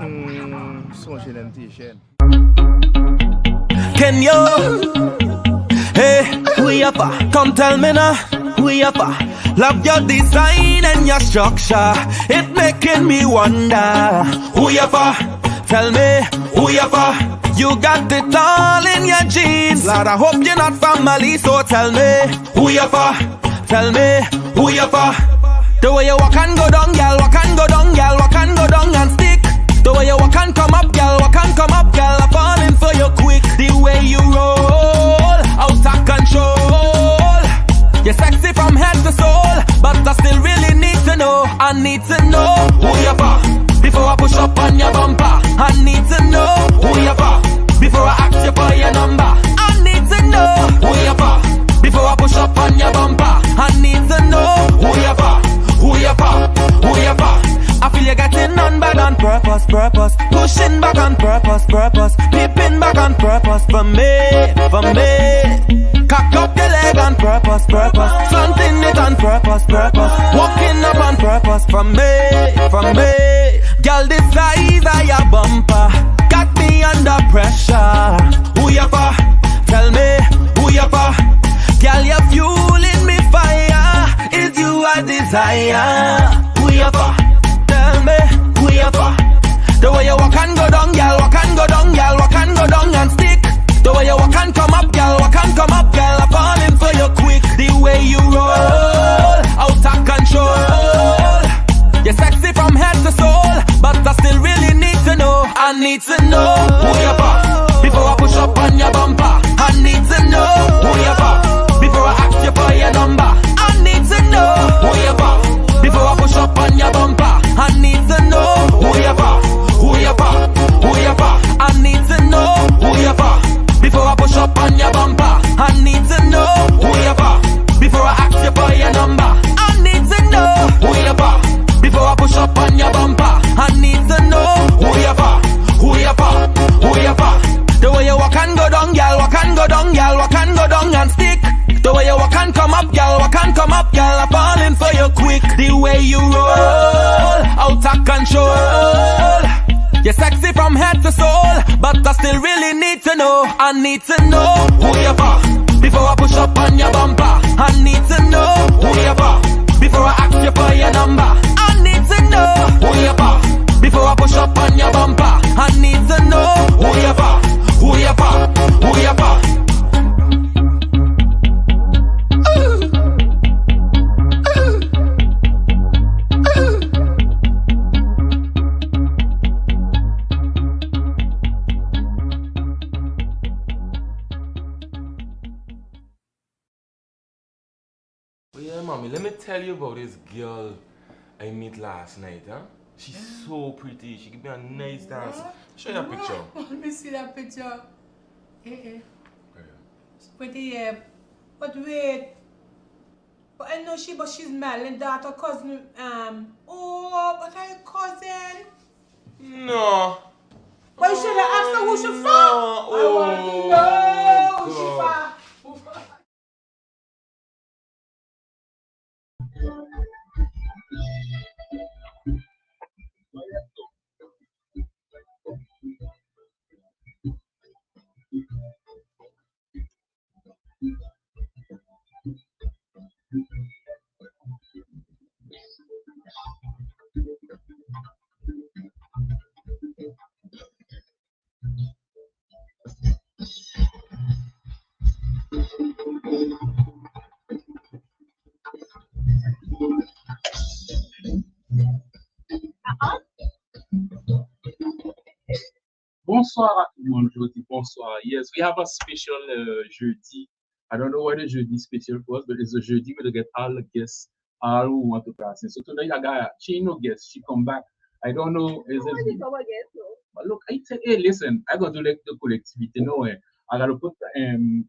Son orientation. Can you? Hey, who you for? Come tell me now, who you for? Love your design and your structure. It making me wonder, who you for? Tell me, who you for? You got it all in your jeans. Lord, I hope you're not family, so tell me, who you for? Tell me, who you for? The way you walk and go down, girl, walk and go down, girl, walk and go down and stick. The way you walk and come up, girl, walk and come up, girl, I'm falling for you quick. The way you roll, out of control. You're sexy from head to soul, but I still really need to know. I need to know who you for before I push up on your bumper. I need to know who you for before I ask you for your number. I need to know who you for before I push up on your bumper. I need to know who you for, who you for, who you for. I feel you getting on back on purpose, purpose. Pushing back on purpose, purpose. Peeping back on purpose for me, for me. Cock up your leg on purpose, purpose. Slanting it on purpose, purpose. Walking up on purpose for me, for me. Girl, the size of your bumper got me under pressure. Who you for? Tell me, who you for? Girl, you're fueling me fire. Is you a desire? Who you for? Tell me, who you for? The way you walk and go down, girl, walk and go down, girl, walk and go down and stick. The way you walk and come up, girl, walk and come up, girl, I'm falling for you quick. The way you roll, out of control. You're sexy from head to soul, but I still really need to know. I need to know who you for before I push up on your bumper. I need to know who you for before I ask you for your number. I need to know who you for before I push up on your bumper. I need to know who you for, who you for, who you for. I need to know who you for before I push up on your bumper. I need to know who you for before I ask you for your number. I need to know who you for before I push up on your bumper. I need to know who you for, who you for, who you for. The way you walk and go down, girl, walk and go down, girl, walk and go down and stick. The way you walk and come up, girl, walk and come up, girl, I'm falling for you quick. The way you roll, out of control. You're sexy from head to soul, but I still really need to know. I need to know who you for before I push up on your bumper. I need to know who you for before I ask you for your number. I need to know who you for before I push up on your bumper. I need to know who you for, who you for, who you for. Yeah, mommy, let me tell you about this girl I met last night, huh? She's so pretty. She give me a nice dance. Show you a picture. Let me see that picture. Okay. She's pretty, yeah. But wait. But I know but she's Madeline, daughter, cousin. But her cousin. No. But you should have asked her who she from. Oh, I want to know who she from. Bonsoir à tout le monde, jeudi. Bonsoir. Yes, we have a special jeudi. I don't know what the jeudi special was, but it's a jeudi where they get all the guests, all who want to pass in. So tonight, I got she no guest. She come back. I don't know. Is it? But look, I said, hey, listen, I got to like the collectivity. No way. I gotta put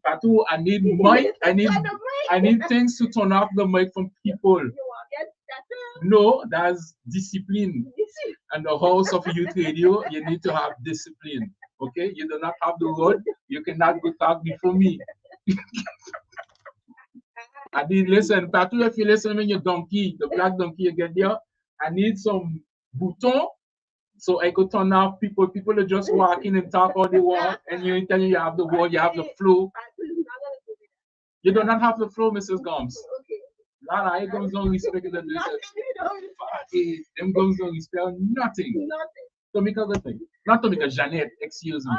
Patu. I need mic. I need things to turn off the mic from people. No, that's discipline. And the house of youth radio, you need to have discipline. Okay, you do not have the word. You cannot go talk before me. I need listen. Patu, if you listen when your donkey, the black donkey you get there, I need some bouton So I could turn off people. People are just walking and talk all they want, and you tell you have the wall, you have the flow. You do not have the flow, Mrs. Gomes. Lala, I Gomes don't respect the them Gomes don't respect nothing. To make a good thing. Not to make a Jeanette, excuse me.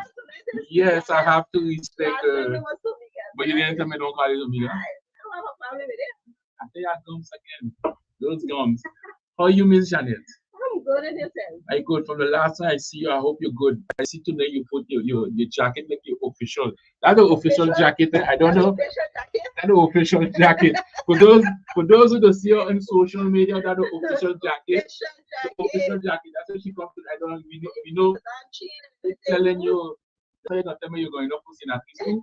Yes, I have to respect but you didn't tell me don't call it Omega. I think I Gomes again. Those Gomes. How you miss Janet? I'm good at yourself. I good. From the last time I see you, I hope you're good. I see today you put your jacket like your official. That's the official jacket. I don't know. That's the official jacket. For those who don't see her on social media, that's the official jacket. The official jacket. That's what she comes to. I don't know. We know. Telling you. So you're not telling me you're going to put in at least. No.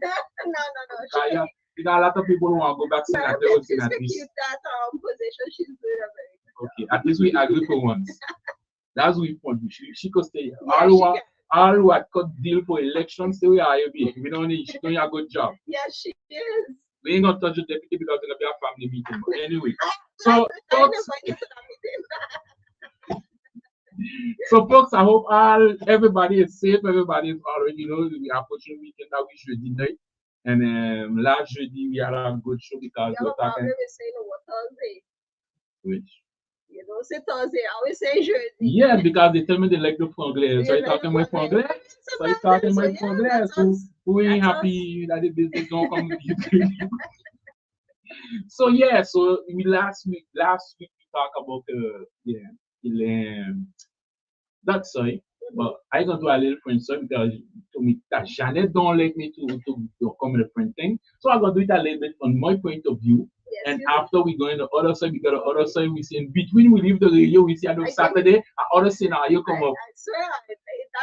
Yeah. Because a lot of people want to go back to that. They will see at least. Keep that position. She's doing a very good Okay, at least we agree for once. That's what we want. She could stay. Yeah, all who had cut deal for elections, say we are be. We don't need. She doing a good job. Yes, she is. We ain't gonna touch the deputy because it's gonna be a family meeting. But anyway, so folks, I hope everybody is safe. Everybody is already we are approaching weekend that we should night. And last jeudi we had a good show because we're talking. Thursday. Which? You don't say Thursday, I always say jeudi. Yeah, because they tell me they like the franglais. So you're talking about franglais? So you're talking about franglais. So we ain't happy that the business don't come with you. So yeah, so last week we talked about that's sorry. But I gonna do a little friend story because to me that Janet don't like me to come with a friend thing. So I'm gonna do it a little bit on my point of view. Yes, and after we go in the other side, we got the other side. We see in between. We leave the radio. We see on Saturday. Other scenario come up. I swear,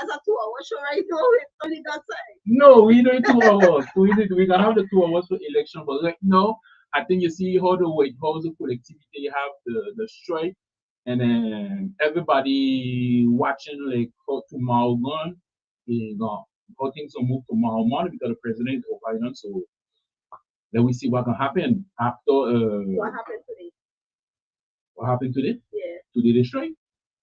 that's a 2 hour show right now. It's only that side. No, we do it 2 hours. We gonna have the 2 hours for election, but right now, I think you see how the White House, the collectivity, you have the strike, and then everybody watching like how tomorrow gone. How things will move tomorrow morning because the president is over. So. Then we see what can happen after. What happened today? What happened today? Yeah. Today they strike.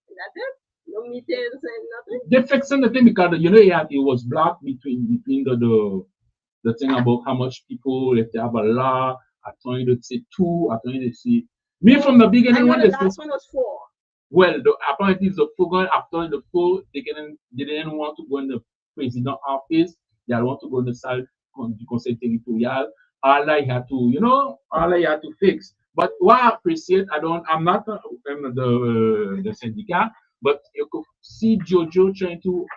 That's it. No meetings and nothing. They're fixing the thing because it was blocked between the thing about how much people if they have a law. I trying to say 2. I trying to say me from the beginning. When the last one was 4. Well, apparently the 4 going after the 4. They didn't want to go in the president office. They want to go in the salle du conseil territorial. All I had to fix. But what I appreciate, I'm not the syndicat, but you could see Jojo trying to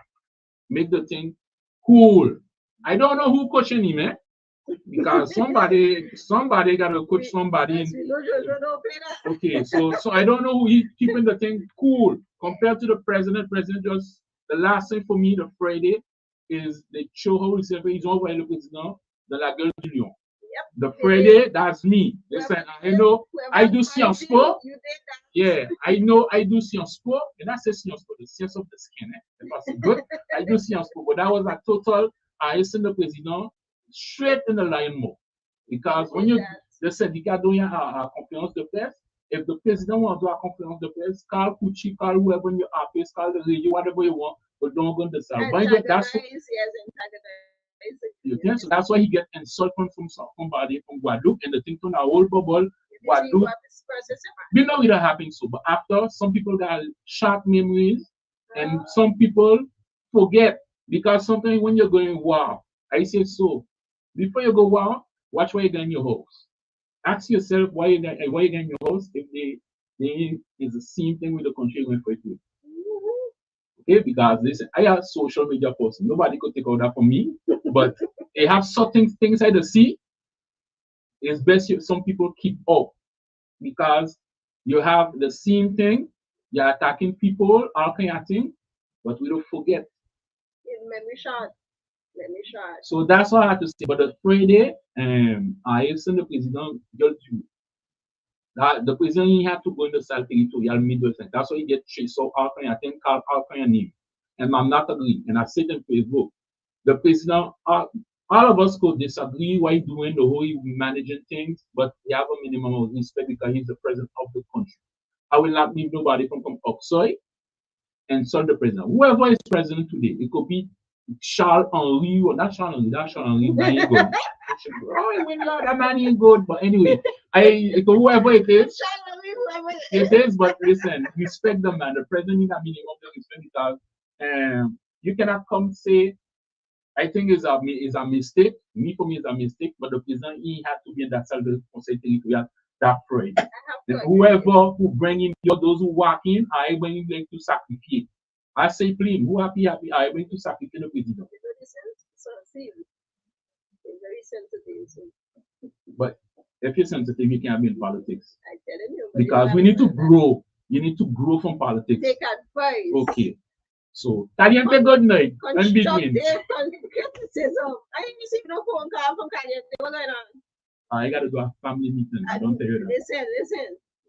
make the thing cool. I don't know who coaching him, because somebody got to coach somebody. Okay, so I don't know who he keeping the thing cool compared to the president. President just the last thing for me the Friday is they show how he's over the president de la gueule du lion. The Friday, that's me. Listen, I know I do Sciences Po. Yeah, I know I do Sciences Po. And I say Sciences Po, the science of the skin. That's good. I do Sciences Po. But that was a total, I listen to the president straight in the lion mode. Because when the syndicat doing a conference de presse, if the president wants to do a conference de presse, call Kuchi, call whoever in your office, call the radio, whatever you want, but don't go to the side. That's so that's why he get insulted from somebody from Guadeloupe and the thing to a whole bubble. Guadeloupe. We know it happened so, but after some people got short memories and some people forget because sometimes when you're going wow, I say so. Before you go wow, watch where you get in your house. Ask yourself why you get in your house if they is the same thing with the country going for it. Okay, because listen, I have social media person. Nobody could take all that from me, but they have certain things I see. It's best some people keep up because you have the same thing. You're attacking people, all kind of thing, but we don't forget. Memory shot. So that's what I have to say. But the Friday, I sent the president the president have to go in the cell territorial middle thing. That's why he get chased. So all kind of thing called all kind of name. And I'm not agreeing. And I said in Facebook, the president, all of us could disagree why he's doing the whole managing things, but he have a minimum of respect because he's the president of the country. I will not leave nobody from outside insult the president. Whoever is president today, it could be Charles Henry or not Charles Henry, that Charles Henry, man ain't good. Oh, we know that man ain't good, but anyway, whoever it is, it is. But listen, respect the man. The president is a minimum of respect because you cannot come say. I think is a mistake. For me, it's a mistake. But the president, he had to be in that cell of conseil territorial that pride. Whoever who bring him, those who walk in, I bring him like to sacrifice. I say, please, who happy, I bring to sacrifice the president. Very sensitive. But if you're sensitive, you can't be in politics. I'm telling you. Because we need to grow. You need to grow from politics. Take advice. Okay. So, Caliente, good night. And begin. Criticism. I ain't received no phone call from Caliente. What's going on? I got to do a family meeting. I don't tell you that. Listen.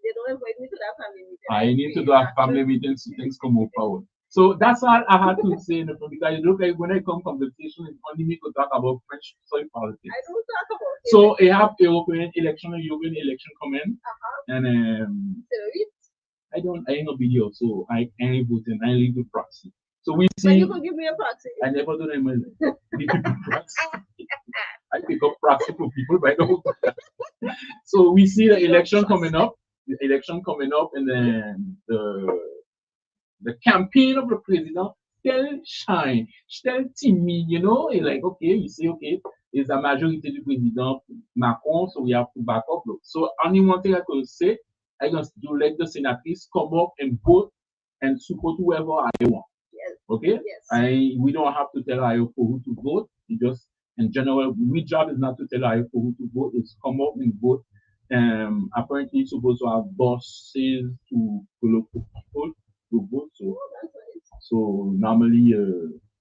They don't invite me to that family meeting. I need to do a family meeting so things come move forward. So that's all I had to say. Because it looks like when I come conversation, it's only me to talk about French soil politics. I don't talk about it. So I have European election coming. And I ain't no video, so I ain't voting. I leave the proxy. So we see. So you can give me a proxy. I never do that in my life. I pick up proxy for people, but I don't. So we see the election coming up. And then the campaign of the president still shine, still timid, you know. Like, okay, you say, okay, it's a majority du président Macron, so we have to back up. So only one thing I could say, I can do let the senatrice come up and vote and support whoever I want. Yes. Okay? Yes. We don't have to tell IO for who to vote. It just in general, my job is not to tell IO for who to vote, it's come up and vote. Apparently supposed to have bosses to follow people to vote. So normally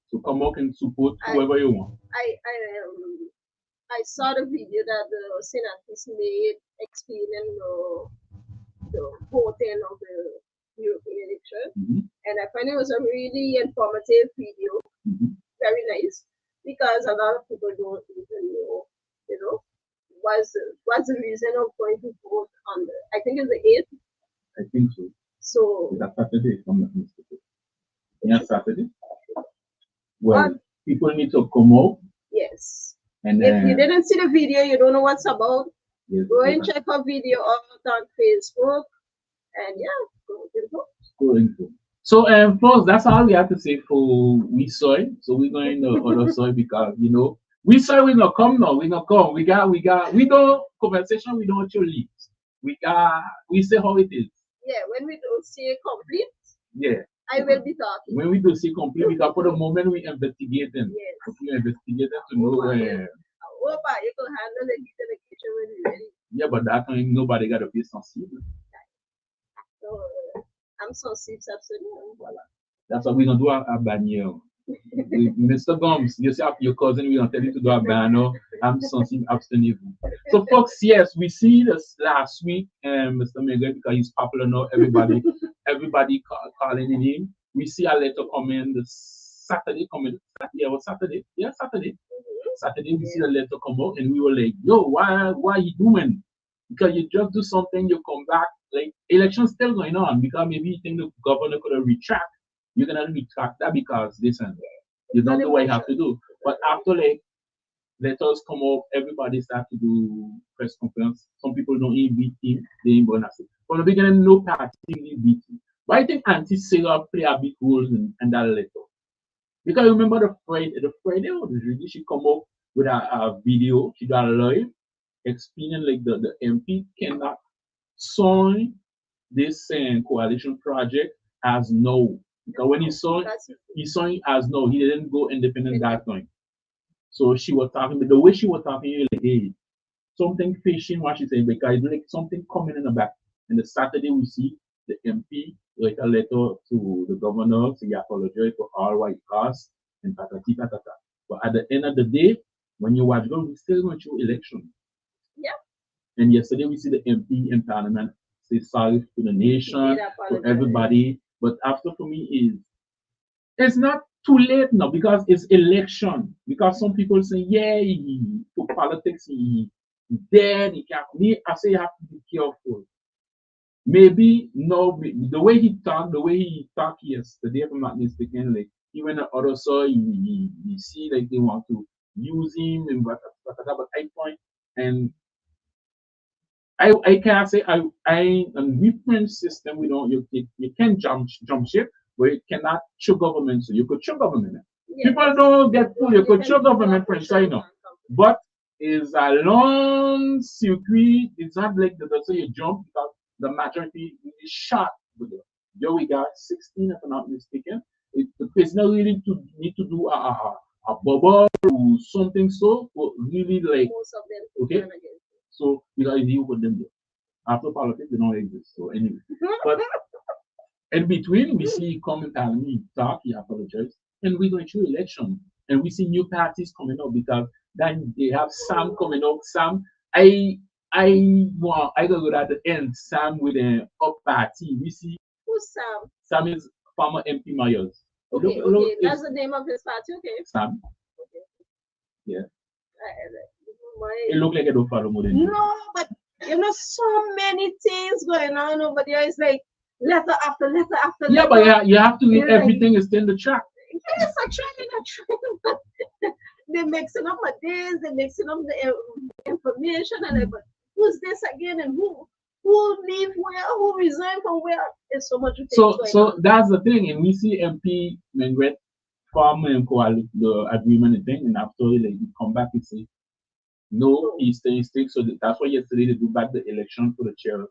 so come up and support whoever you want. I saw the video that the senatrice made explaining the voting of the European election, and I find it was a really informative video, very nice, because a lot of people don't even know, you know, what's the reason of going to vote on the, I think it's the 8th. I think so. So that's Saturday, if I'm not mistaken. Yeah, Saturday. Well, people need to come out. Yes. And if you didn't see the video, you don't know what's about. Yes, go and check our video out on Facebook, and go to the vote. So folks, that's all we have to say for We Soy. So we're going to other soy because you know We Soy we not come now. We not come. We don't conversation. We don't show leads. We say how it is. Yeah, when we don't see it complete. Yeah. I will be talking. When we do see complete, because for the moment we investigate them. Yes. We investigate them to know. You can handle the heat in the kitchen when you're ready. Yeah, but that time nobody got to be sensible. So I'm sensible, absolutely. Voila. That's what we're gonna do a banner. Mr. Gums, you see your cousin, we're gonna tell you to do a banner. I'm sensible, abstinent. So folks, yes, we see this last week, Mr. Miguel, because he's popular now, everybody calling him. We see a letter coming this Saturday coming. Yeah, was Saturday? Yeah, Saturday. Saturday we see a letter come out and we were like, yo, why you doing? Because you just do something, you come back, like election's still going on because maybe you think the governor could have retract. You're gonna retract that because listen, you don't know what you have to do. But after like letters come up, everybody start to do press conference. Some people don't even beat him, they ain't gonna say. From the beginning, no party really beat him. But I think Auntie Sarah play a big role in that letter. Because I remember the Friday of the jury, she come up with a video, she got live, explaining like the MP cannot sign this coalition project as no. Because when he signed as no, he didn't go independent that time. So she was talking, but the way she was talking, like, hey, something fishing what she said, because like something coming in the back. And the Saturday we see the MP write a letter to the governor, so he apologized for all what he caused, and patati patata. But at the end of the day, when you watch we still going through election. Yeah. And yesterday we see the MP in Parliament say sorry to the nation, to everybody. But after for me it's not too late now because it's election. Because some people say, yeah, for politics, he's dead, he can't. I say you have to be careful. maybe no, the way he talked yesterday, if I'm not mistaken, like even the other side, you see like they want to use him and but I point and I can't say I on we French system we don't you can jump ship, but you cannot show government. So you could show government. Yes. People don't get fooled. You could show government French China, but it's a long circuit. It's not like the so you jump because the majority is shot with it. Here we got 16, if I'm not mistaken. The prisoner really need to do a bubble or something so really like Most of them okay. turn against it. So because you put them there. After politics, they don't exist. So anyway. But in between, we see come and me talk, he apologize, and we go through election. And we see new parties coming up because then they have Sam coming up. Sam, I go at the end, Sam with an up party. We see Who's Sam? Sam is former MP Myers. Okay, okay. That's the name of his party, okay. Sam. Okay. Yeah. My- It look like I don't follow more than No, but you know, so many things going on over there. It's like letter after letter after yeah, letter. but you have to read Yeah, everything is in the track. Yes, I'm trying. They're mixing up my days, they're mixing up the information, and like, but who's this again, and who leave where, who resigned from where? There's so much. So that's the thing, and we see MP Mengret form and the agreement and thing, and after like he come back and say no, he's staying stick. So that's why yesterday they do back the election for the chair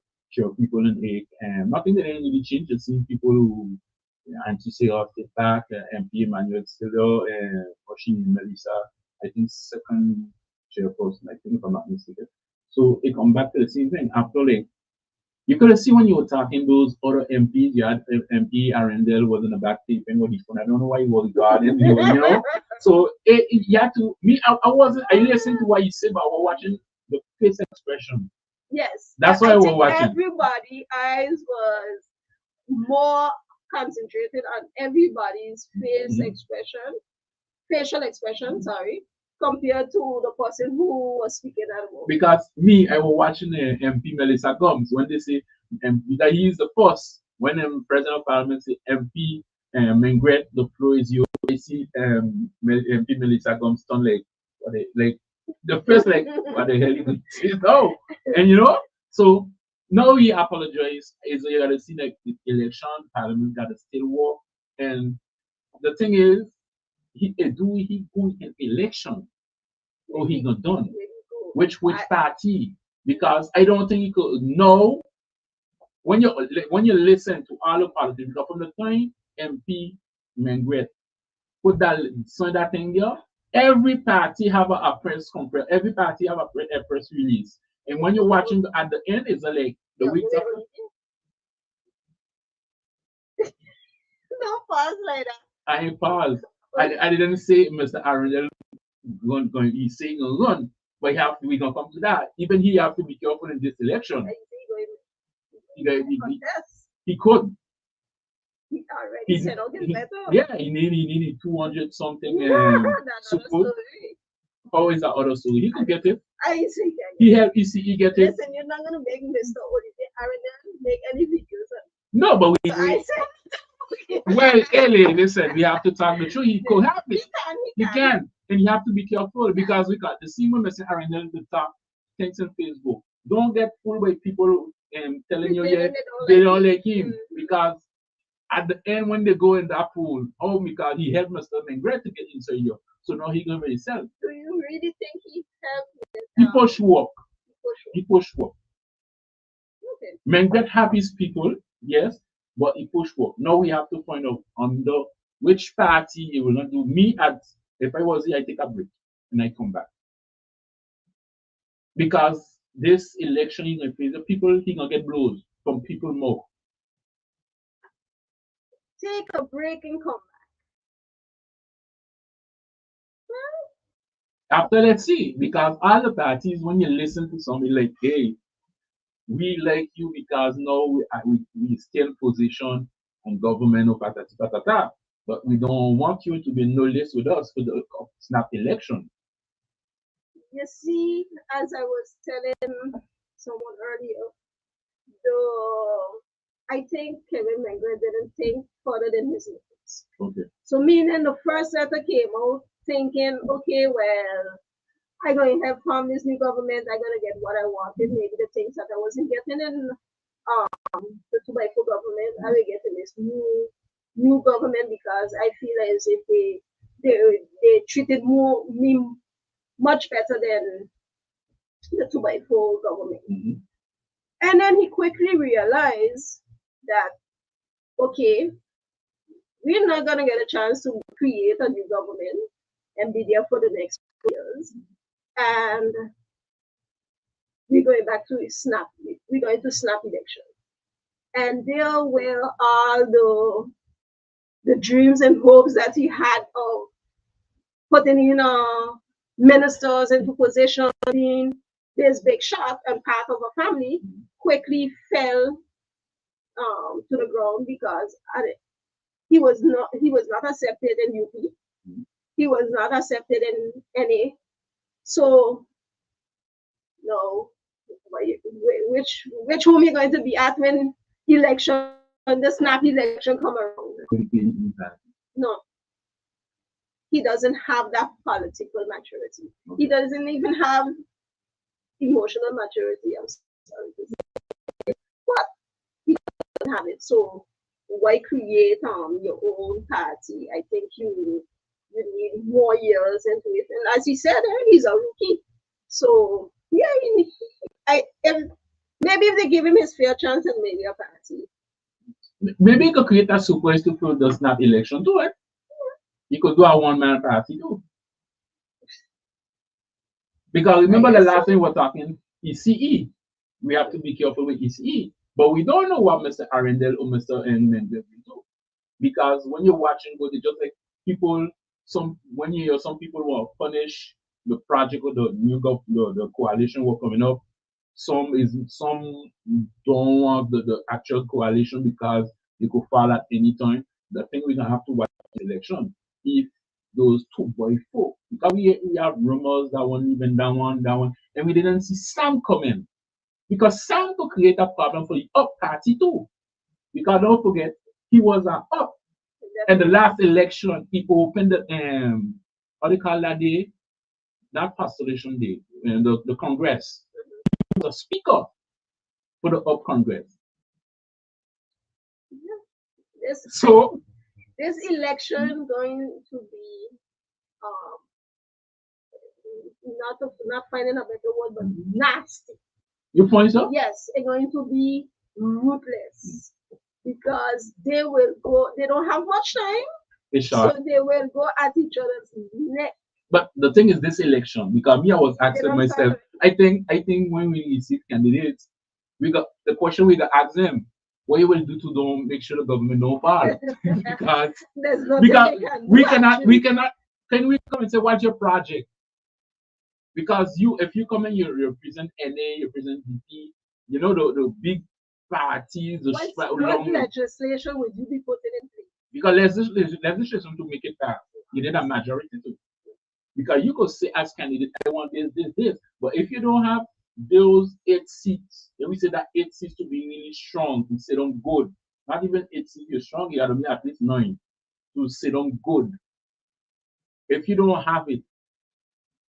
people in Hague, and nothing that ain't really changed. Just seeing people who anti-say off the back, MP Emmanuel Stiller and Oshin Melissa, I think second chairperson, I think if I'm not mistaken. So it come back to the same thing. After like you could see when you were talking those other MPs, you had MP Arundel was in the back taping with his phone. I don't know why he was guarding, you know. So you had to me. I listened to what you said, but I was watching the face expression. Yes, that's why I was watching. Everybody's eyes was more concentrated on everybody's facial expression, sorry, compared to the person who was speaking at the moment. Because me, I was watching MP Melissa Gomes when they say that he is the first. When President of Parliament say MP Mengret, the floor is yours. I see MP Melissa Gomes turn like the first like what the hell you going to say no, and you know so. Now he apologized. Is you gotta see like the election, Parliament gotta still work, and the thing is, he go in election, or he not done. Which party? Because I don't think he could. No, when you listen to all the politics, because from the time MP Mengret put that thing there, every party have a press conference. Every party have a press release. And when you're watching at the end, it's like the weeks after. No pause like that. I ain't pause. I didn't say Mr. Arundel going he's saying a run, but we gonna come to that. Even he have to be careful in this election. He could. He already said okay better. Yeah, he needed 200 something support. How is that other story? He could get it. I see. He get it. Listen, you're not gonna make Mr. Arundel make any videos. No, but I said. Well, Ellie, listen, we have to talk the truth. He could have it. He can. And you have to be careful because we got the same when Mr. Arundel the top things on Facebook. Don't get fooled by people telling you they don't like him. Because at the end when they go in that pool, oh because he helped Mr. Mengret to get inside you. So now he's going to himself. Do you really think he helped? He push work. He push work. Okay. Mengret have his people, yes, but he push work. Now we have to find out under which party he will not do. If I was here, I take a break and I come back. Because this election he's gonna face the people, he's gonna get blows from people more. Take a break and come back. After let's see, because all the parties, when you listen to somebody like, hey, we like you because now we still position on government or patata, but we don't want you to be no less with us for the snap election. You see, as I was telling someone earlier, I think Kevin Menger didn't think further than his limits. Okay. So meaning the first letter came out thinking, okay, well, I'm going to help from this new government. I'm going to get what I wanted. Maybe the things that I wasn't getting in the 2x4 government, I will get in this new government because I feel as if they treated me much better than the 2x4 government. Mm-hmm. And then he quickly realized that, okay, we're not going to get a chance to create a new government and be there for the next years. And we're going back to snap. We're going to snap election. And there were all the dreams and hopes that he had of putting ministers into position, being this big shot and part of a family, quickly fell to the ground because he was not accepted in UP. He was not accepted in NA. So no, which home you going to be at when the snap election come around? No. He doesn't have that political maturity. Okay. He doesn't even have emotional maturity. I'm sorry to say. But he doesn't have it. So why create your own party? I think you need more years into it. And as he said, he's a rookie. So yeah, maybe if they give him his fair chance and maybe a party. Maybe he could create a surprise to fill the snap election too, right? He could do a one-man party too. Because remember the last time we were talking ECE. We have to be careful with ECE. But we don't know what Mr. Arundel or Mr. Mendel will do. Because when you're watching, they just like people, when you hear some people will punish the project or the coalition were coming up. Some don't want the actual coalition because they could fall at any time. The thing we're gonna have to watch the election if those 2x4, because we have rumors that one even that one, and we didn't see Sam coming. Because Sam could create a problem for the up party too. Because don't forget, he was an up. And the last election, he opened the how do you call that day? Not postulation day, the Congress. He was a speaker for the up Congress. Yeah. So this election going to be not finding a better word, but nasty. You find so? Yes, it's going to be ruthless because they will go. They don't have much time, so they will go at each other's neck. But the thing is, this election, because me, I was asking myself. I think when we receive candidates, we got the question we got ask them. What you will do to them, make sure the government don't fall? because we cannot. Can we come and say what's your project? Because if you come and you represent NA, you represent DP, you know the big parties, what legislation would you be putting in place? Because legislation to make it pass, you need a majority to. Because you could say as candidate, I want this, but if you don't have those 8 seats, then we say that 8 seats to be really strong to sit on good. Not even 8 seats, you're strong, you got to be at least 9 to sit on good. If you don't have it,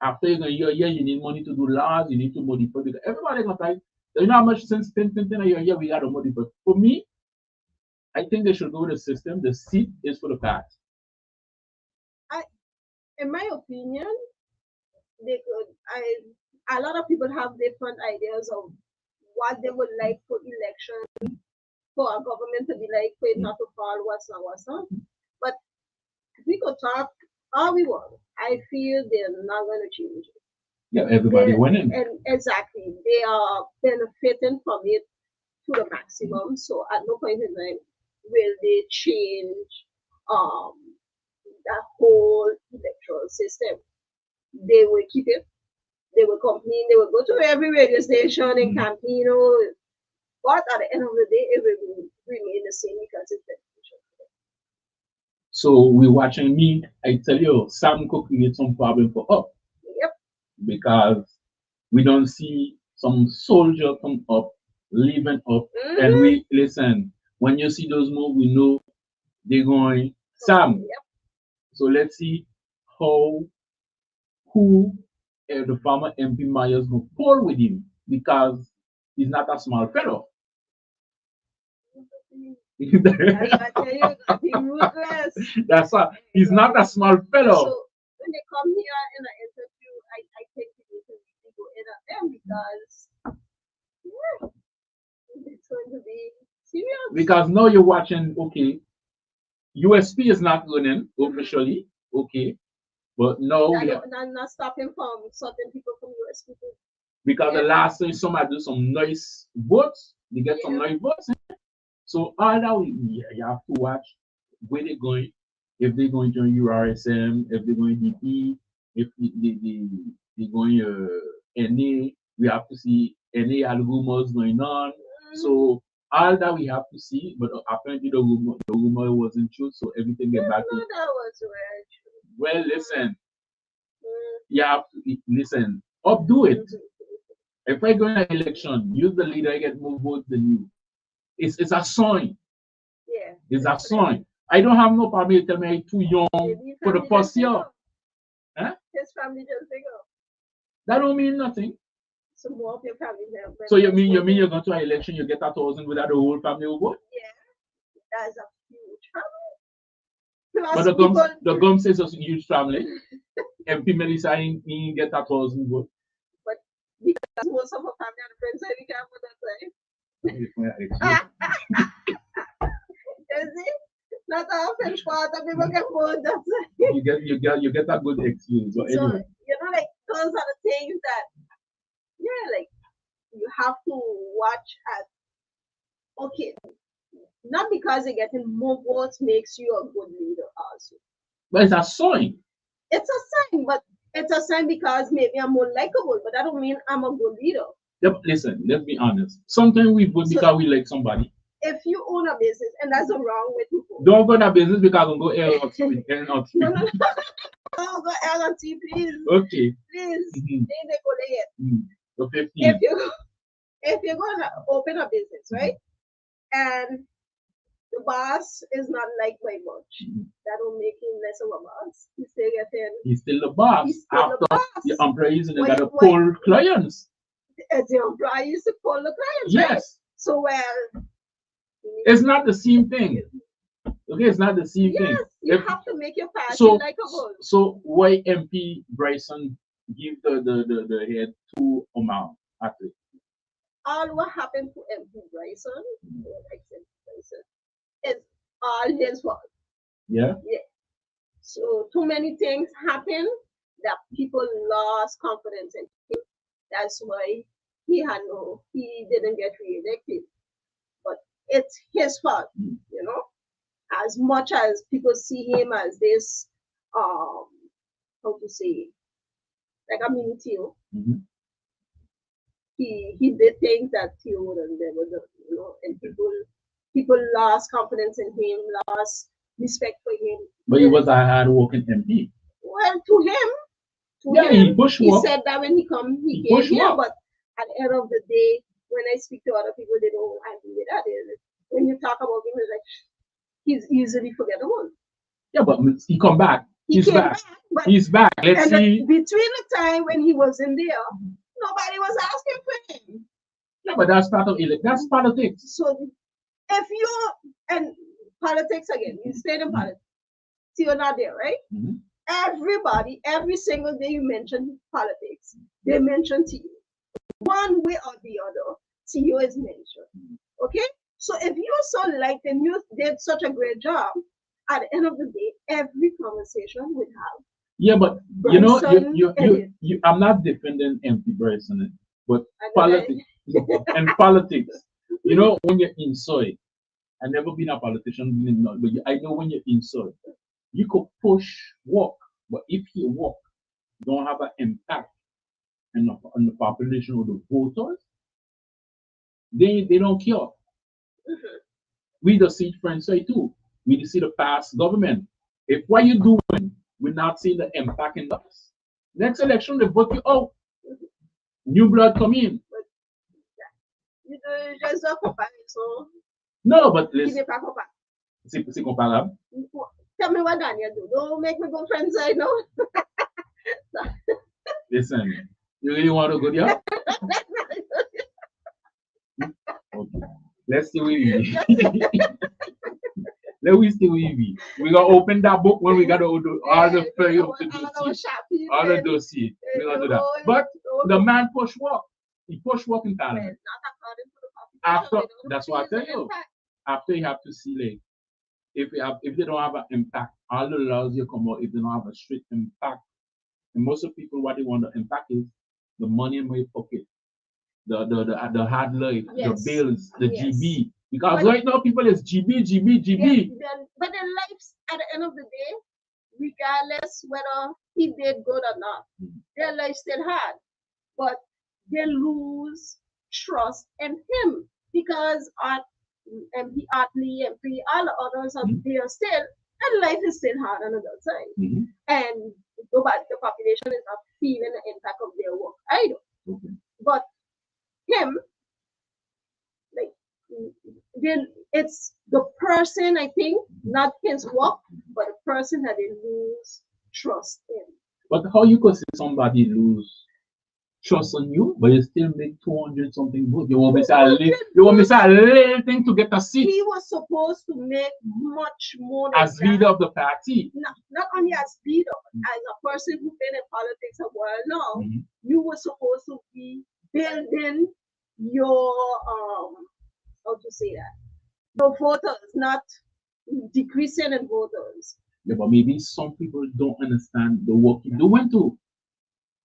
after a year, you need money to do laws, you need to modify. Because everybody gonna try. You know how much since 10 a year we got to modify. For me, I think they should go with the system. The seat is for the past. In my opinion, they could. A lot of people have different ideas of what they would like for election, for a government to be like, for it not to fall, what's not. But we could talk all we want. I feel they're not going to change it. Yeah, everybody winning. And exactly, they are benefiting from it to the maximum. So at no point in time will they change that whole electoral system. They will keep it. They will campaign. They will go to every radio station and campaign. But at the end of the day, it will remain the same because it's beneficial. So we're watching me. I tell you, Sam could create some problem for us. Yep. Because we don't see some soldier come up living up. And we listen, when you see those moves, we know they're going Sam. Yep. So let's see who the former MP Myers going to pull with him, because he's not a small fellow. I tell you, be ruthless. That's why he's not a small fellow. So when they come here in an interview, I think we need to really go in at them, because it's going to be serious. Because now you're watching, okay, USP is not running officially, okay, but now we have, not stopping from certain people from USP. because the last time somebody do some nice votes, they get some nice votes. So all that you have to watch where they're going, if they're going to URSM, if they're going DP, if they're going NA, we have to see NA rumors going on. So all that we have to see, but apparently the rumor wasn't true, so everything get back to. That was very true. Well, listen, you have to listen. Updo it. If I go in an election, use the leader, I get more votes than you. It's a sign. Yeah. It's a sign. I don't have no problem. You tell me I'm too young for the first year. Huh? His family just bigger. That don't mean nothing. So more of your family there. So you mean you're going to an election, you get 1,000 without the whole family will vote? Yeah. That's a huge family. Plus but the gum says it's a huge family. MP Melissa ain't get 1,000 votes. But because most of our family are friends, so we can't put that side. You see? Not all French father people can vote that side. You get a good excuse. But So anyway. like those are the things that like you have to watch at. Okay, not because you're getting more votes makes you a good leader also. But it's a sign. It's a sign, but it's a sign because maybe I'm more likable, but that don't mean I'm a good leader. Yeah, but listen, let's be honest. Sometimes we vote because we like somebody. If you own a business, and that's the wrong way to go. Don't go in a business because I'm going to air out with No. Don't go LNT, please. Okay. Please. They go there. So 15. If you're gonna open a business, right? And the boss is not liked by much, that will make him less of a boss. He's still the boss. He's still After the boss. the employees and they got to pull clients. As the employee used to pull the clients. Yes. Right? So it's not the same thing. Okay, it's not the same thing. You have to make your party likable. So why MP Bryson give the head to Omar actually? All what happened to MP Bryson, is all his fault. Yeah. So too many things happened that people lost confidence in him. That's why he didn't get re-elected. But it's his fault, As much as people see him as this, how to say, like a mini Theo. He did things that Theo would have never done, and people lost confidence in him, lost respect for him. But he was a hard-working MP. Well, to him, he pushed he work. said that when he came here, but at the end of the day, when I speak to other people, they don't agree with that. When you talk about him, it's like he's easily forgettable. Yeah, but he come back. He's back. He's back. Let's see. Between the time when he was in there, nobody was asking for him. Yeah, but that's part of it. That's politics. So if you and politics again, you stayed in politics. So you're not there, right? Everybody, every single day you mention politics, they mention to you. One way or the other, to you is mentioned. Okay? So if you're so liked and you did such a great job, at the end of the day, every conversation would have. Yeah, but Bryson, you I'm not defending MP Bryson, but politics and politics. When you're inside, I've never been a politician, but I know when you're inside, you could push work, but if your work don't have an impact on the population or the voters, they don't care. We just see friends say too. We see the past government. If what you doing, we're not seeing the impact in us. Next election, they vote you out. New blood come in. Just a comparison. No, but Qui listen, n'est pas comparable. c'est comparable. Tell me what Daniel do. Don't make me go friends I know. Listen, you really want to go there? Okay. Let's see where we Let me see where we. We're gonna open that book when we got all the fairy of the dossier. All the dossier. We're gonna do that. But the man push work. He push work in Parliament. After that's what I tell you. After you have to see like if they don't have an impact, all the laws you come out if they don't have a strict impact. And most of people what they want to impact is the money in my pocket, the hard life, the bills, the GB. Because right now people is GB. But their lives at the end of the day, regardless whether he did good or not, their life still hard. But they lose trust in him because MP Atley, MP, all the others are there still, and life is still hard on the other side. And the population is not feeling the impact of their work either. But him, like, it's the person, I think, not his work, but the person that they lose trust in. But how you could see somebody lose trust on you, but you still make 200 something good? You want me to say a little thing to get a seat? He was supposed to make much more as leader of the party. Not only as leader, as a person who's been in politics a while now, you were supposed to be building your how to say that? The voters, not decreasing in voters. Yeah, but maybe some people don't understand the work you're doing too.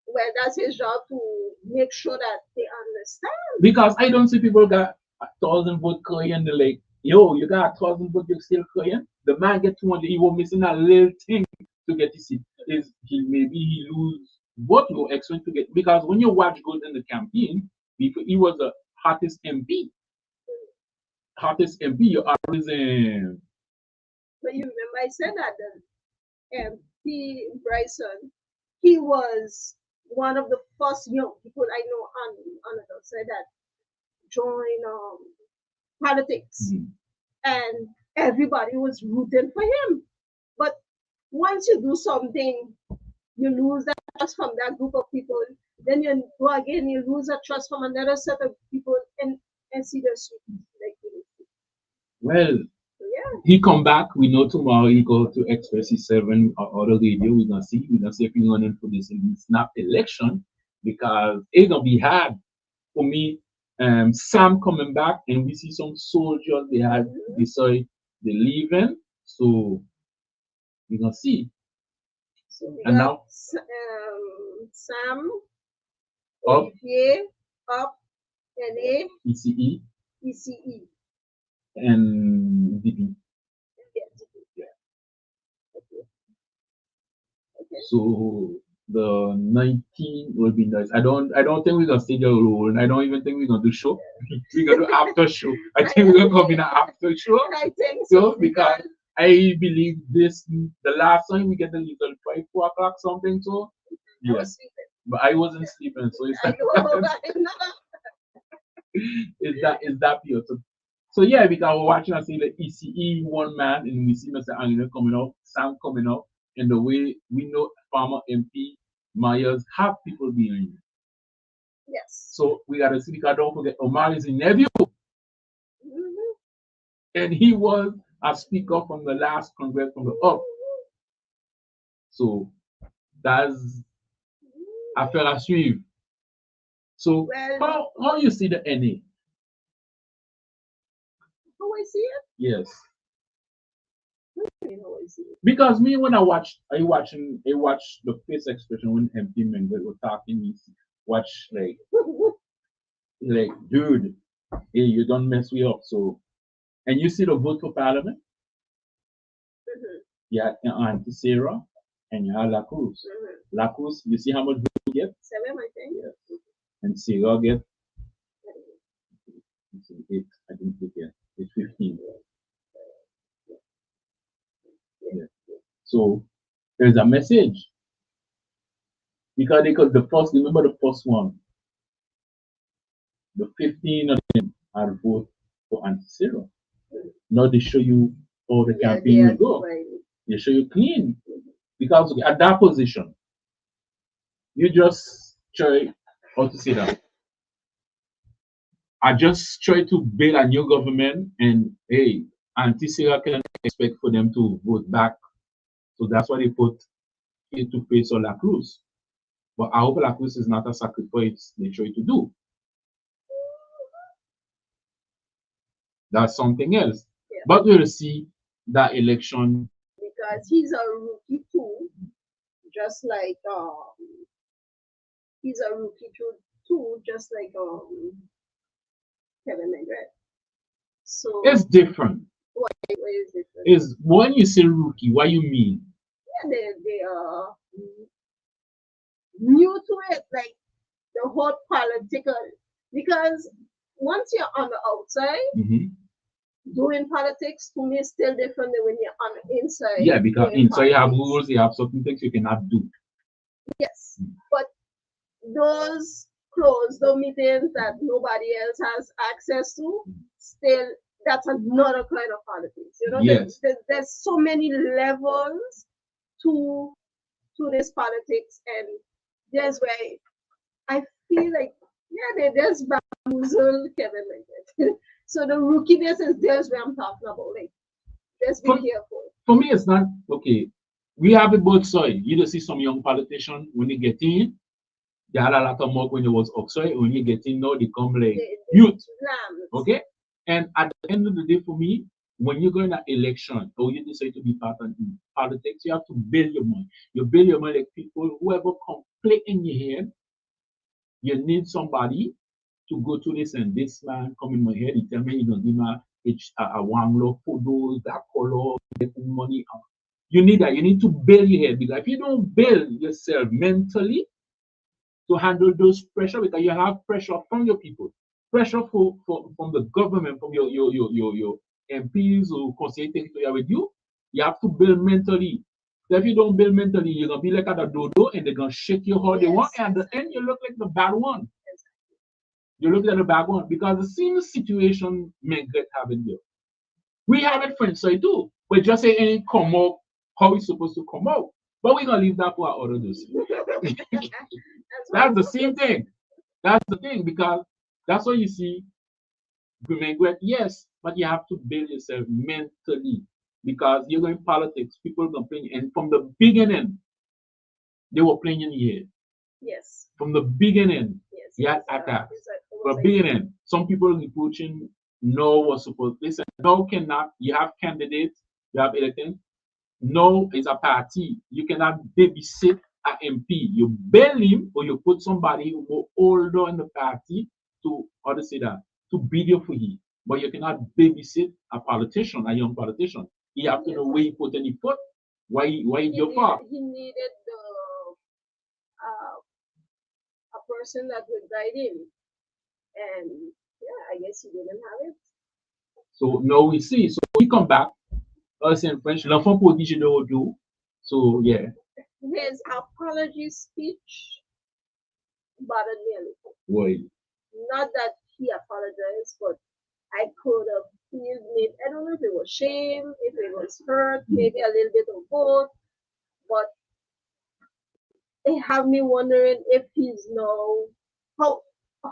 Well, that's his job to make sure that they understand. Because I don't see people got 1,000 votes crying. They're like, yo, you got 1,000 votes, you're still crying. The man get 200, he was missing a little thing to get his seat. Maybe he lose what you expect to get. Because when you watch good in the campaign, he was the hottest MP. Hottest MP, you're always in. But you remember I said that the MP Bryson, he was one of the first young people I know on the outside that joined politics, and everybody was rooting for him. But once you do something, you lose that trust from that group of people. Then you go again, you lose that trust from another set of people, and see the street. Well, he come back. We know tomorrow he go to Express 7 or other radio. We're gonna see. We're gonna see if he's running for this snap election because it's gonna be hard for me. Sam coming back, and we see some soldiers they had decided they're leaving. So we're gonna see. So we and got now Sam, up, Olivier, up, NA, ECE, and DP. So the 19 will be nice. I don't think we're gonna stay there alone. I don't even think we're gonna do show. We're gonna do after show. I think we're gonna come in an after show. I think so because I believe the last time we get the little 5, 4 o'clock something. So yes, but I wasn't sleeping. So it's is that pure. So yeah, because we're watching and see the ECE one man, and we see Mr. Angela coming out, Sam coming out, and the way we know former MP Myers have people behind you. Yes. So we gotta see because don't forget Omar is his nephew. And he was a speaker from the last Congress from the up. So that's affaire à suivre. So how you see the NA? How I see it? Yes. How I see it? Because me when I watch the face expression when MP members were talking, me watch like dude, hey, you don't mess me up. So and you see the vote for parliament? You had Auntie Sarah and you had La Cruz. La Cruz, you see how much vote you get? 7, I think. Yeah. And Sarah get 8, I think you get. It's 15. Yeah. So there's a message. Because remember the first one. the 15 of them are vote for anti-Sarah. Now they show you how the campaign will go. They show you clean. Because at that position, you just try, how to say that? I just try to build a new government and hey, anti-Sarah can expect for them to vote back. So that's why they put it to face on La Cruz. But I hope La Cruz is not a sacrifice they try to do. That's something else. Yeah. But we'll see that election. Because he's a rookie too, just like he's a rookie too, just like Kevin McGrath. So It's different. Why is different? Is when you say rookie, what you mean? Yeah, they are new to it, like the whole political. Because once you're on the outside, doing politics to me is still different than when you're on the inside. Yeah, because doing inside you have politics. rules, you have certain things you cannot do. Yes, but those closed door meetings that nobody else has access to, still that's another kind of politics. You know, Yes. there's so many levels to this politics, and there's where I feel like they just bamboozle Kevin McGrath. So the rookiness is there's where I'm talking about. Like, just be careful. For me, it's not okay. We have it both sides. You just see some young politicians when they get in, they had a lot of work when they was outside. When you get in now, they come like youth. Okay? And at the end of the day, for me, when you go in an election or you decide to be part of politics, you have to build your money. You build your money like people, whoever come play in your head, you need somebody to go to this, and this man come in my head, he tell me he don't give me a one low photos, that color, getting money. You need that. You need to build your head, because if you don't build yourself mentally to handle those pressure, because you have pressure from your people, pressure from the government, from your MPs or conseillers with you, you have to build mentally. So if you don't build mentally, you're gonna be like at a dodo, and they're gonna shake you how they want, and at the end you look like the bad one. You look at the bad one, because the same situation McGrath having there. We have it French side too. We just say it ain't come out how it's supposed to come out. But we're gonna leave that for our other days. That's the same thing. That's the thing, because that's what you see. McGrath, yes, but you have to build yourself mentally, because you're going politics, people are going to play, and from the beginning, they were playing in here. Yes. From the beginning, yes, you had attacks. From the beginning, some people approaching no was supposed to listen. No cannot. You have candidates, you have elections. No is a party. You cannot babysit an MP. You bail him, or you put somebody who go older in the party to, how to say that, to bid you for you. But you cannot babysit a politician, a young politician. You have to know where you put any foot, why you're far. He needed a person that would guide him. And yeah, I guess he didn't have it. So now we see. So he come back, us in French, l'enfant prodige de retour. So yeah. His apology speech bothered me a little. Why? Not that he apologized, but I could have made, I don't know if it was shame, if it was hurt, maybe a little bit of both, but it had me wondering if he's now,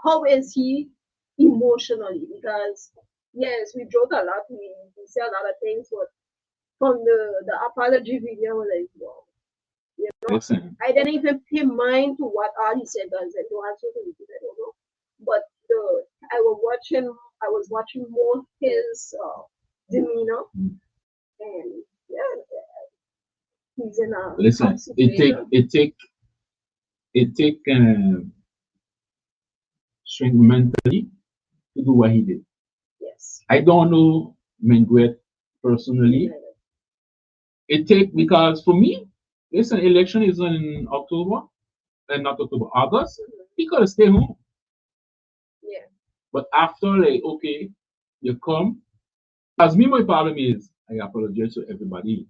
how is he emotionally? Because yes, we joke a lot, we say a lot of things, but from the apology video, like, wow. You know, listen. I didn't even pay mind to what all he said and said to answer to I don't know. But I was watching more his demeanor, and yeah, he's in a listen. It take strength mentally to do what he did. Yes. I don't know McGrath personally. Yeah. It take, because for me, listen, election is in October, and not October, August. He gotta stay home. Yeah. But after, like, okay, you come. As me, my problem is, I apologize to everybody.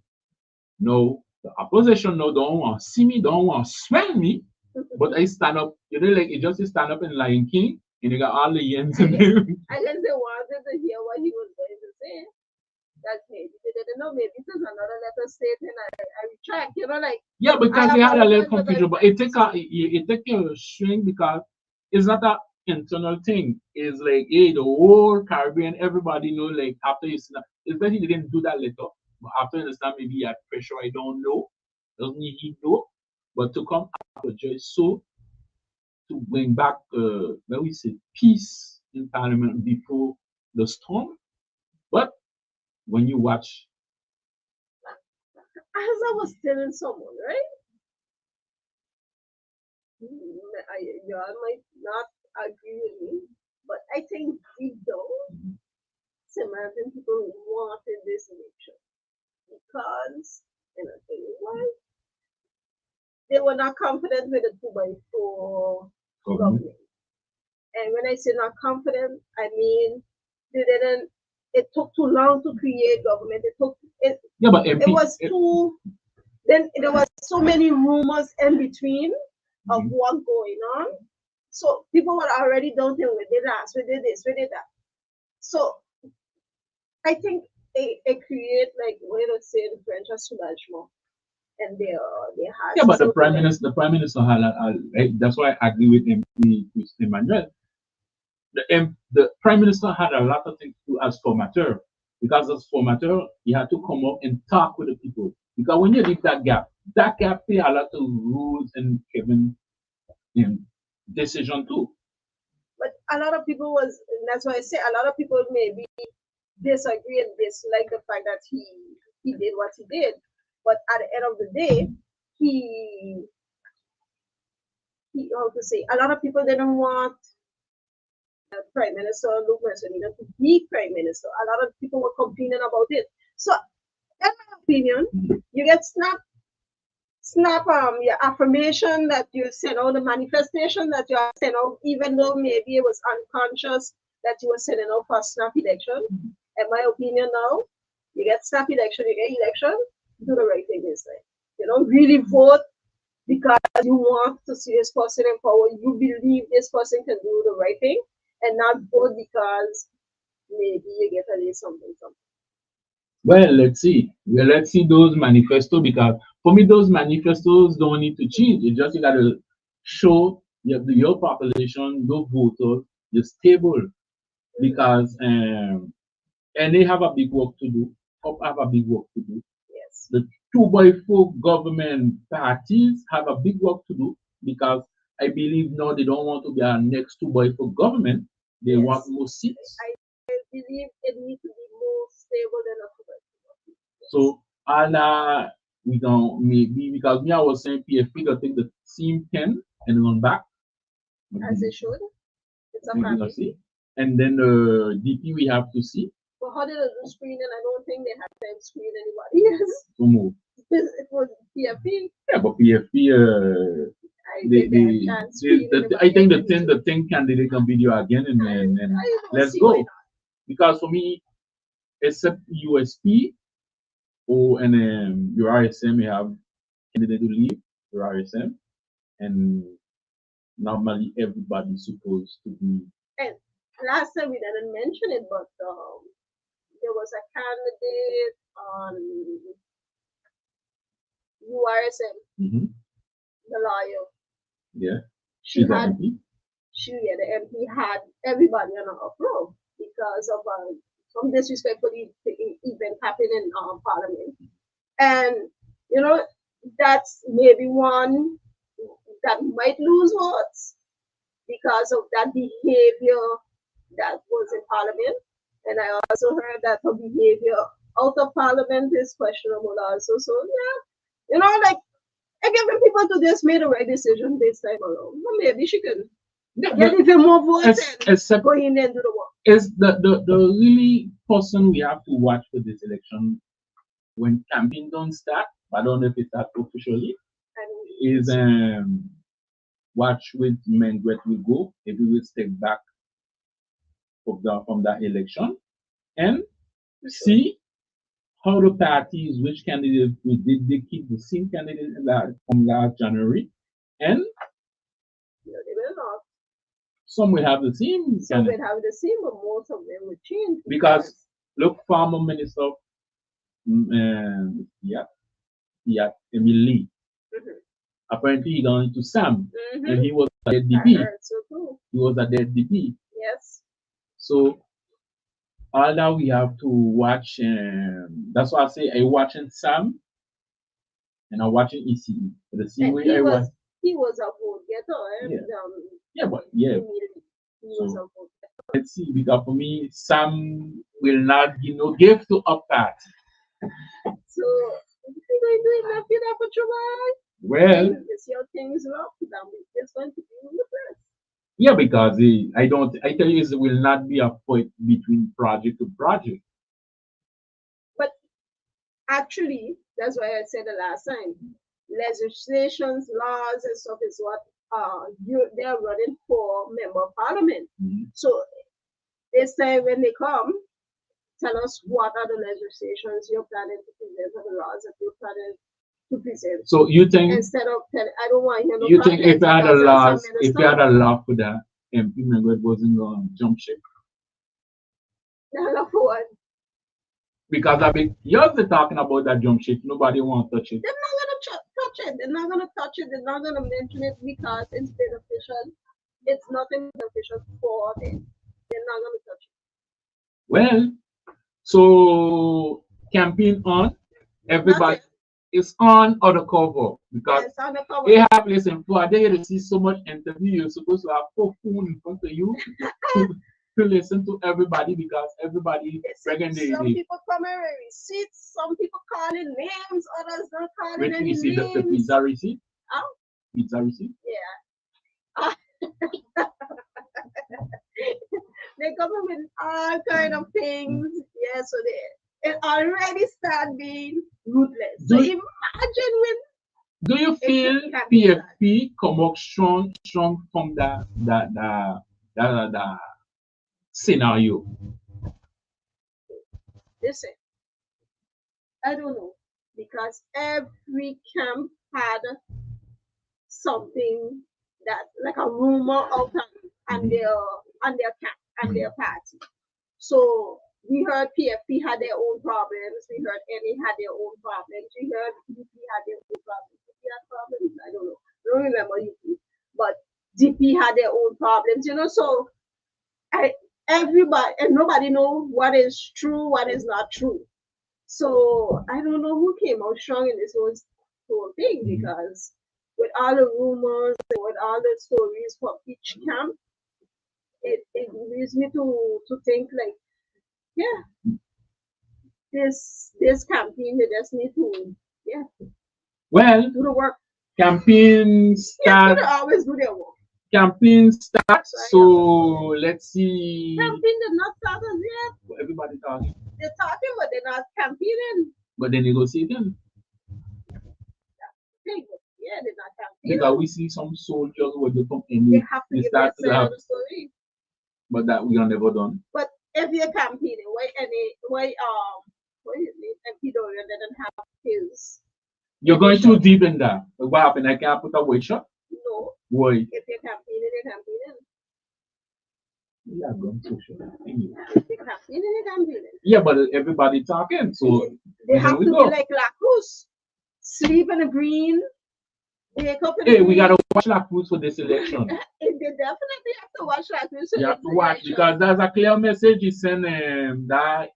No, the opposition no don't want to see me, don't want to smell me. But I stand up, you know, like, it just stand up in Lion King And you got all the yens in there. I guess they wanted to hear what he was going to say. That maybe they didn't know. Maybe it was another letter statement. I retract. You know, like Yeah, because he had a little confusion, but it take a swing because it's not an internal thing. It's like, hey, the whole Caribbean, everybody know, like, after you see that, it's that he didn't do that letter. But after you understand, maybe he had pressure, I don't know. Doesn't he know? But to come after Joyce, so to bring back, let we say, peace in Parliament before the storm. But when you watch, as I was telling someone, right? Y'all might not agree with me, but I think deep down, some American people wanted this election because, and I'll tell you why, they were not confident with the 2x4 government. And when I say not confident, I mean they didn't. It took too long to create government. yeah, but It was too. Then there was so many rumors in between of what going on. So people were already doubting we did last, we did this, we did that. So I think it create like way to say in French a soulagement. And they had yeah, but the prime minister had that's why I agree with him with Emmanuel. The prime minister had a lot of things to do as formateur, because as formateur he had to come up and talk with the people, because when you leave that gap pay a lot of rules and Kevin decision too. But a lot of people and that's why I say a lot of people maybe disagree and dislike the fact that he did what he did. But at the end of the day, he how to say, a lot of people didn't want Prime Minister Luke Mersolino to be Prime Minister. A lot of people were complaining about it. So, in my opinion, you get snap your affirmation that you sent out, the manifestation that you sent out, even though maybe it was unconscious that you were sending out for a snap election. In my opinion now, you get snap election, you get election, do the right thing this time. You don't really vote because you want to see this person in power, you believe this person can do the right thing, and not vote because maybe you get a little something. Well, let's see. Well, let's see those manifestos, because for me, those manifestos don't need to change. It's just you gotta show your population, your voters, you're stable, because and they have a big work to do. Up have a big work to do. Yes. The 2x4 government parties have a big work to do, because I believe now they don't want to be our next 2x4 government. They want more seats. I believe it needs to be more stable than a 2x4. So we don't maybe, because me I was saying PFP gonna take the team 10 and run back. As they should. It's a We're gonna family. see. And then the DP we have to see. But how did they do screening? I don't think they had time to screen anybody else. To move. It was PFP. Yeah, but PFP I think the 10 candidate can video again and let's go. Because for me, except USP and your RSM, you have candidate to leave your RSM, and normally everybody's supposed to be. And last time we didn't mention it, but there was a candidate on URSM, the lawyer. Yeah, she's the MP. The MP had everybody on her row because of some disrespectful event happening in Parliament. And, that's maybe one that might lose votes because of that behavior that was in Parliament. And I also heard that her behavior out of Parliament is questionable also. So, yeah, I give people to just made the right decision this time around. Well, maybe she can get even more votes and go in and do the work. Is the really person we have to watch for this election when campaign don't start? I don't know if it starts officially. Is watch with Mengwet will go if we will step back from that election and see how the parties, which candidates did they keep the same candidate from last January, and Some will have the same. Some would have the same, but most of them would change. Because look, former minister, Emily. Apparently, he gone into Sam, and he was a dead DP. So too. He was a dead DP. Yes. So all that we have to watch. That's why I say I watching Sam, and I'm watching ECE. The same way I watch. He was a vote getter. Yeah, but yeah. He was a vote getter. Let's see, because for me, Sam will not give no gift to up that. So, if you're going to do enough, you have to try. Well, if your things rough, then it's going to be in the press. Yeah, because I tell you, it will not be a fight between project to project. But actually, that's why I said the last time, legislations, laws, and stuff is what they're running for member of parliament. So this time when they come, tell us what are the legislations you're planning to present or the laws that you're planning to present. So you think instead of telling, I don't want you. You think if I had a law, for that MP member wasn't going to jump ship? No, for what? Because I mean, you're talking about that jump ship. Nobody wants to touch it. They're not going to touch it. They're not going to touch it. They're not going to mention it because it's beneficial. It's nothing beneficial for them. They're not going to touch it. Well, so campaign on. Everybody is on or the cover because they have listen for they to see so much interview. You're supposed to have 4 phone in front of you to listen to everybody because everybody some people come in with receipts, some people calling names, others not calling any names. The pizza receipt? Oh? Pizza receipt? Yeah. They come in with all kind of things. Yeah, so it already start being ruthless. So imagine when. Do you feel PFP come up strong from that scenario? Listen, I don't know because every camp had something that like a rumor out on their camp and their party. So we heard PFP had their own problems. We heard NA had their own problems. We heard DP had their own problems. DP had problems? I don't know. I don't remember UP. But DP had their own problems, so everybody and nobody knows what is true, what is not true. So I don't know who came out strong in this whole thing because with all the rumors and with all the stories from each camp, it leads me to think like, yeah, this campaign they just need to do the work. Campaign start. They always do their work. Campaign starts. So let's see. Campaign did not start as yet. Everybody talking. They're talking, but they're not campaigning. But they're negotiating. Yeah, they're not campaigning. Because we see some soldiers where they come in. They have to give us the story. But that we are never done. But if you're campaigning, why MP Dorian didn't have his? You're going too deep in that. What happened? I can't put a weight shot? No. Why? If you're campaigning, you're campaigning. Yeah, going too short. If you're campaigning, you're campaigning. Yeah, but everybody talking, so they have to be like La Cruz. Sleep in the green. Wake up in the green. We gotta watch La Cruz for this election. They definitely have to watch La Cruz. You have to watch because there's a clear message. He sent that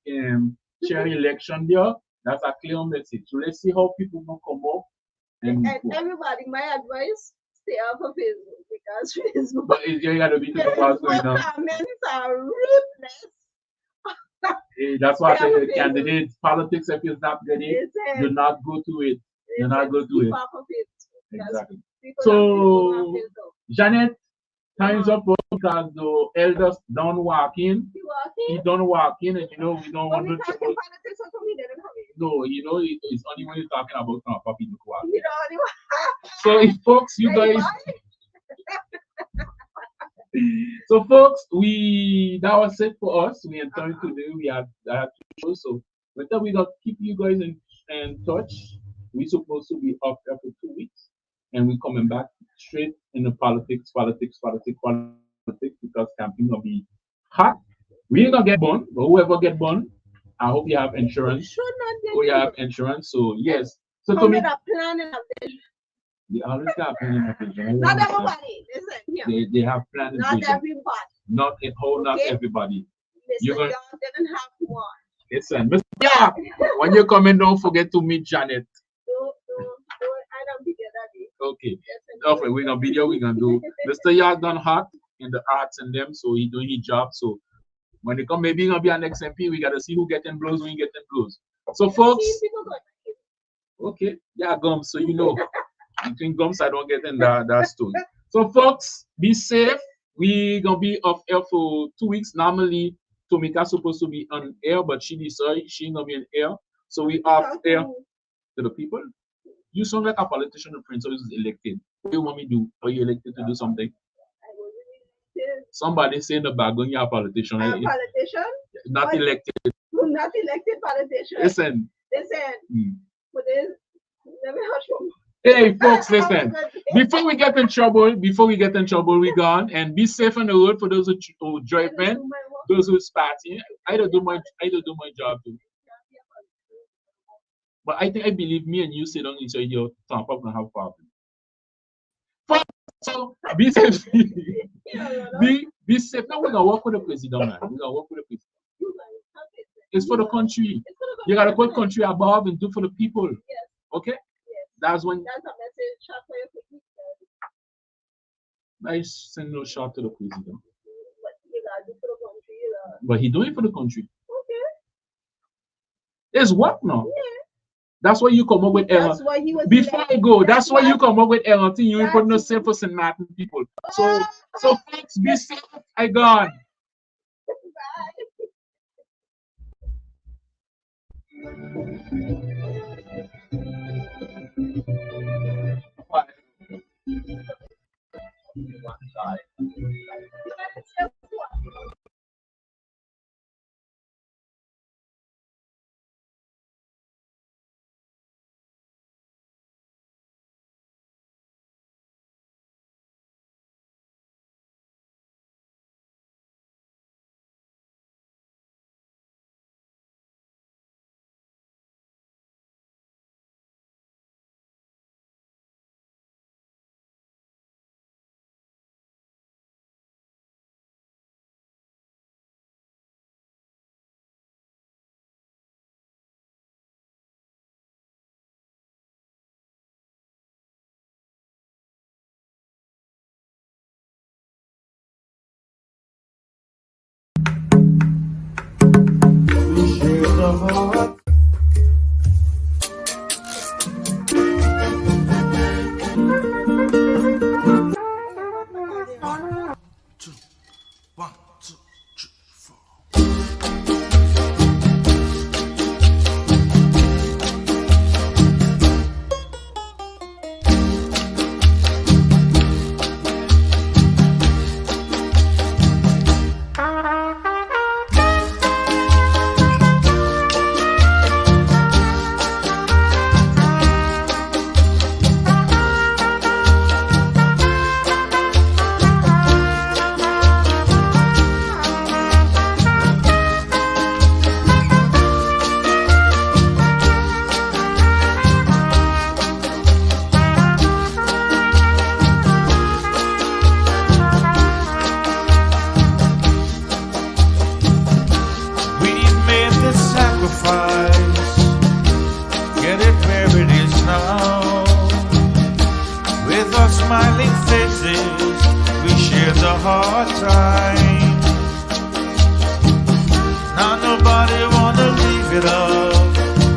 chair election there. That's a clear message. So let's see how people will come up. And everybody, my advice, stay off of Facebook because Facebook. But you gotta be the what's going on. Comments are ruthless. That's why the candidates politics, if it's not ready, do not go to it. Do not go to it. Exactly. So, Janet, time's up because the elders don't walk in. He don't walk in, and we don't want to. No, it's only when you're talking about puppy to walk. So, folks, you guys. So, folks, that was it for us. We intended today. We had 2 shows. So, whether we got keep you guys in touch, we're supposed to be off there for 2 weeks, and we're coming back straight in the politics. because camping will be hot. We ain't gonna get burned, but whoever get burned, I hope you have insurance. Should not get Oh, you have insurance, so yes. So to come me, with a plan and a vision. they always got plan and vision. Not everybody. Listen, yeah. They have plan and Not vision. everybody. Not at whole, not Okay. everybody. Listen, gonna- y'all didn't have one. Listen, Mr. Yeah, when you come in, don't forget to meet Janet. I don't forget that day. Okay. Listen, Okay, we're gonna video, we're gonna do Mr. Yard done hot in the arts and them, so he doing his job. So when they come, maybe he gonna be an next MP. We gotta see who getting blows, who ain't getting blows. So folks, people got it. okay, yeah, gums. So you know, between gums, I don't get in that story. So folks, be safe. We gonna be off air for 2 weeks. Normally, Tomika's supposed to be on air, but she decided she ain't gonna be on air. So we off air to the people. You sound like a politician, the prince who's elected. What do you want me to do? Are you elected to do something? Somebody say in the background you're a politician. I'm a politician, Not What? elected. not elected politician. Listen. Listen, for this, let me hush you. Hey folks, listen. Before we get in trouble, we gone. And be safe on the road for those who drive in, those who's partying. I don't do my job too. But I believe me and you sit down inside your top up and have problem. So be safe. be safe. Now we're gonna work with the president, man. We're gonna work with the president. It's for the country. You gotta put country above and do for the people. Yes. Okay? Yes. That's when That's a message shot for your people. I send no shot to the president. But you gotta do for the country. But he doing it for the country. Okay. It's what now? Yeah. That's why you come up with error. That's why he was Before I go, that's why you come up with error. You ain't put no That's- safe for St. Martin people. So folks, be safe. I gone. Smiling faces, we share the hard time. Now nobody wanna leave it up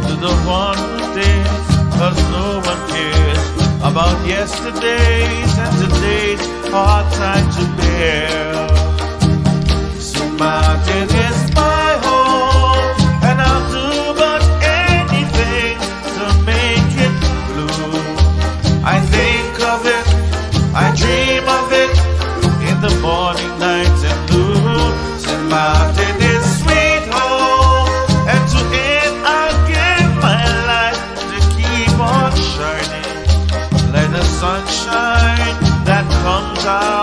to the one who did, 'cause no one cares about yesterday's and today's hard time to bear. So mountain is my home, and I'll do but anything to make it blue. I think of it, I dream of it in the morning, night, and noon. St. Martin is sweet home, and to it I give my life to keep on shining like the sunshine that comes out